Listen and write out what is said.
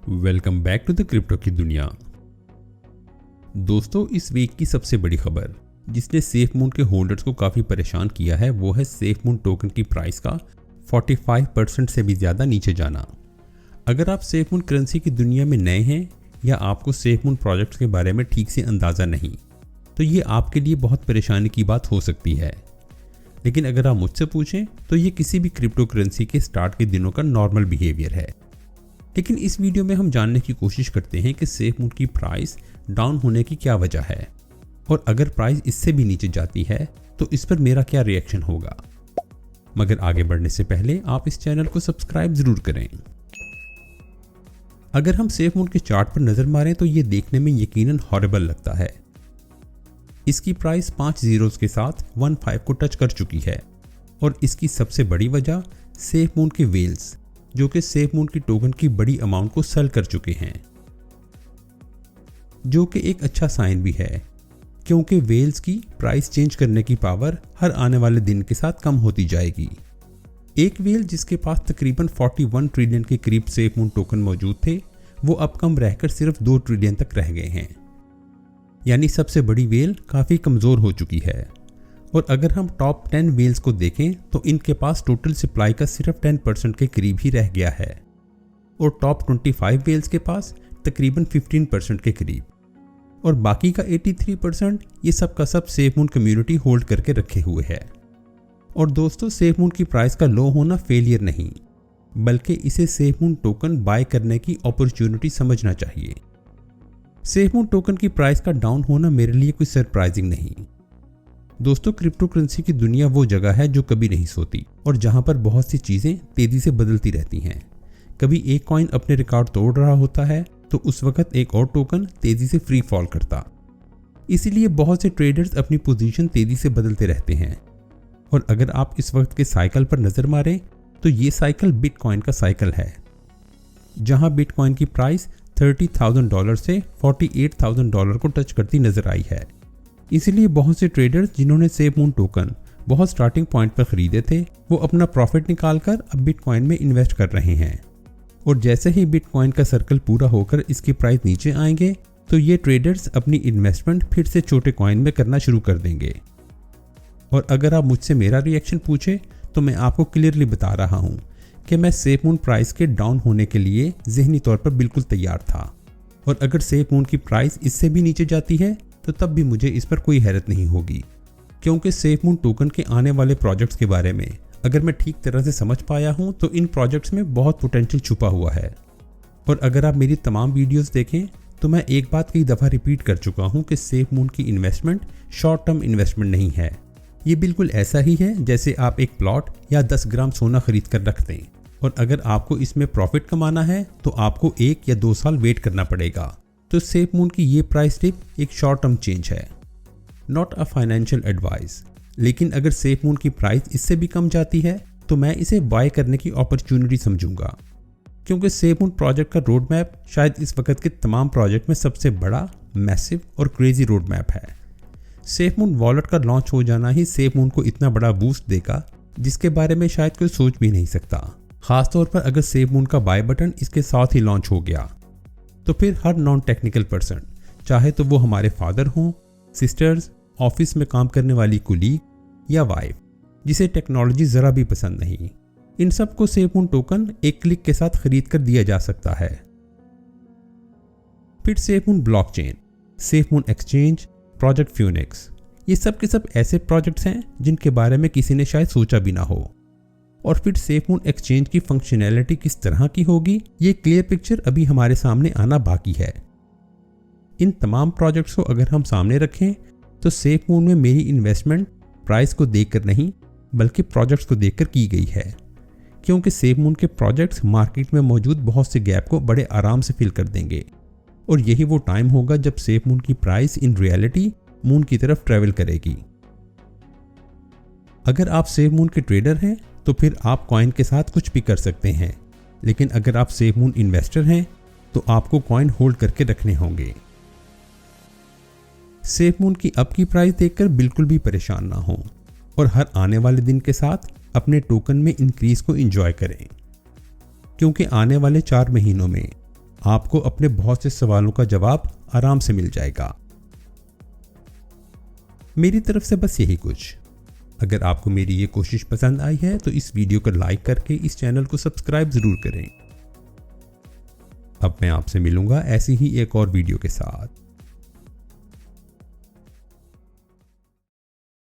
Welcome back to the crypto की दुनिया। दोस्तों, इस वीक की सबसे बड़ी खबर जिसने सेफमून के होल्डर्स को काफ़ी परेशान किया है वो है सेफमून टोकन की प्राइस का 45% से भी ज़्यादा नीचे जाना। अगर आप सेफमून करेंसी की दुनिया में नए हैं या आपको सेफमून प्रोजेक्ट्स के बारे में ठीक से अंदाज़ा नहीं, तो ये आपके लिए बहुत परेशानी की बात हो सकती है। लेकिन अगर आप मुझसे पूछें तो ये किसी भी क्रिप्टो करेंसी के स्टार्ट के दिनों का नॉर्मल बिहेवियर है। लेकिन इस वीडियो में हम जानने की कोशिश करते हैं कि सेफमून की प्राइस डाउन होने की क्या वजह है, और अगर प्राइस इससे भी नीचे जाती है तो इस पर मेरा क्या रिएक्शन होगा। मगर आगे बढ़ने से पहले आप इस चैनल को सब्सक्राइब जरूर करें। अगर हम सेफमून के चार्ट पर नजर मारें तो ये देखने में यकीनन हॉरिबल लगता है। इसकी प्राइस 5 जीरोस के साथ 15 को टच कर चुकी है, और इसकी सबसे बड़ी वजह सेफमून के वेल्स जो कि सेफमून की टोकन की बड़ी अमाउंट को सेल कर चुके हैं, जो कि एक अच्छा साइन भी है क्योंकि वेल्स की प्राइस चेंज करने की पावर हर आने वाले दिन के साथ कम होती जाएगी। एक वेल जिसके पास तकरीबन 41 ट्रिलियन के करीब सेफमून टोकन मौजूद थे, वो अब कम रहकर सिर्फ 2 ट्रिलियन तक रह गए हैं। यानी सबसे बड़ी वेल काफ़ी कमज़ोर हो चुकी है। और अगर हम टॉप 10 वेल्स को देखें तो इनके पास टोटल सप्लाई का सिर्फ 10% के करीब ही रह गया है, और टॉप 25 वेल्स के पास तकरीबन 15% के करीब, और बाकी का 83% ये सब का सब सेफमून कम्युनिटी होल्ड करके रखे हुए है। और दोस्तों, सेफमून की प्राइस का लो होना फेलियर नहीं, बल्कि इसे सेफमून टोकन बाय करने की अपॉर्चुनिटी समझना चाहिए। सेफमून टोकन की प्राइस का डाउन होना मेरे लिए कोई सरप्राइजिंग नहीं। दोस्तों, क्रिप्टो करेंसी की दुनिया वो जगह है जो कभी नहीं सोती और जहां पर बहुत सी चीजें तेजी से बदलती रहती हैं। कभी एक कॉइन अपने रिकॉर्ड तोड़ रहा होता है तो उस वक्त एक और टोकन तेजी से फ्री फॉल करता। इसीलिए बहुत से ट्रेडर्स अपनी पोजीशन तेजी से बदलते रहते हैं। और अगर आप इस वक्त के साइकिल पर नजर मारें तो ये साइकिल बिटकॉइन का साइकिल है, जहां बिटकॉइन की प्राइस $30,000 से $48,000 को टच करती नजर आई है। इसलिए बहुत से ट्रेडर्स जिन्होंने सेफमून टोकन बहुत स्टार्टिंग पॉइंट पर खरीदे थे, वो अपना प्रॉफिट निकालकर अब बिटकॉइन में इन्वेस्ट कर रहे हैं। और जैसे ही बिटकॉइन का सर्कल पूरा होकर इसकी प्राइस नीचे आएंगे तो ये ट्रेडर्स अपनी इन्वेस्टमेंट फिर से छोटे कॉइन में करना शुरू कर देंगे। और अगर आप मुझसे मेरा रिएक्शन पूछे तो मैं आपको क्लियरली बता रहा हूँ कि मैं सेफमून प्राइस के डाउन होने के लिए ज़हनी तौर पर बिल्कुल तैयार था। और अगर सेफमून की प्राइस इससे भी नीचे जाती है तो तब भी मुझे इस पर कोई हैरत नहीं होगी, क्योंकि सेफमून टोकन के आने वाले प्रोजेक्ट्स के बारे में अगर मैं ठीक तरह से समझ पाया हूं तो इन प्रोजेक्ट्स में बहुत पोटेंशियल छुपा हुआ है। और अगर आप मेरी तमाम वीडियोस देखें तो मैं एक बात कई दफ़ा रिपीट कर चुका हूं कि सेफमून की इन्वेस्टमेंट शॉर्ट टर्म इन्वेस्टमेंट नहीं है। ये बिल्कुल ऐसा ही है जैसे आप एक प्लॉट या 10 ग्राम सोना खरीद कर रख दें, और अगर आपको इसमें प्रॉफिट कमाना है तो आपको 1 या 2 साल वेट करना पड़ेगा। तो सेफमून की ये प्राइस टिप एक शॉर्ट टर्म चेंज है, नॉट अ फाइनेंशियल एडवाइस। लेकिन अगर सेफमून की प्राइस इससे भी कम जाती है तो मैं इसे बाय करने की अपॉर्चुनिटी समझूंगा, क्योंकि सेफमून प्रोजेक्ट का रोड मैप शायद इस वक्त के तमाम प्रोजेक्ट में सबसे बड़ा, मैसिव और क्रेजी रोड मैप है। सेफमून वॉलेट का लॉन्च हो जाना ही सेफमून को इतना बड़ा बूस्ट देगा जिसके बारे में शायद कोई सोच भी नहीं सकता। खासतौर पर अगर सेफमून का बाय बटन इसके साथ ही लॉन्च हो गया तो फिर हर नॉन टेक्निकल पर्सन, चाहे तो वो हमारे फादर हों, सिस्टर्स, ऑफिस में काम करने वाली कुलीग या वाइफ जिसे टेक्नोलॉजी ज़रा भी पसंद नहीं, इन सब को सेफमून टोकन एक क्लिक के साथ खरीद कर दिया जा सकता है। फिर SafeMoon blockchain, SafeMoon exchange, project Phoenix, ये सब के सब ऐसे प्रोजेक्ट्स हैं जिनके बारे में किसी ने शायद सोचा भी ना हो। और फिर सेफमून एक्सचेंज की फंक्शनैलिटी किस तरह की होगी, ये क्लियर पिक्चर अभी हमारे सामने आना बाकी है। इन तमाम प्रोजेक्ट्स को अगर हम सामने रखें तो सेफमून में मेरी इन्वेस्टमेंट प्राइस को देखकर नहीं बल्कि प्रोजेक्ट्स को देखकर की गई है, क्योंकि सेफमून के प्रोजेक्ट्स मार्केट में मौजूद बहुत से गैप को बड़े आराम से फिल कर देंगे। और यही वो टाइम होगा जब सेफमून की प्राइस इन रियलिटी मून की तरफ ट्रेवल करेगी। अगर आप सेफमून के ट्रेडर हैं तो फिर आप कॉइन के साथ कुछ भी कर सकते हैं, लेकिन अगर आप सेफमून इन्वेस्टर हैं तो आपको कॉइन होल्ड करके रखने होंगे। सेफमून की अब की प्राइस देखकर बिल्कुल भी परेशान ना हो और हर आने वाले दिन के साथ अपने टोकन में इंक्रीज को एंजॉय करें, क्योंकि आने वाले 4 महीनों में आपको अपने बहुत से सवालों का जवाब आराम से मिल जाएगा। मेरी तरफ से बस यही कुछ। अगर आपको मेरी ये कोशिश पसंद आई है तो इस वीडियो को लाइक करके इस चैनल को सब्सक्राइब जरूर करें। अब मैं आपसे मिलूंगा ऐसी ही एक और वीडियो के साथ।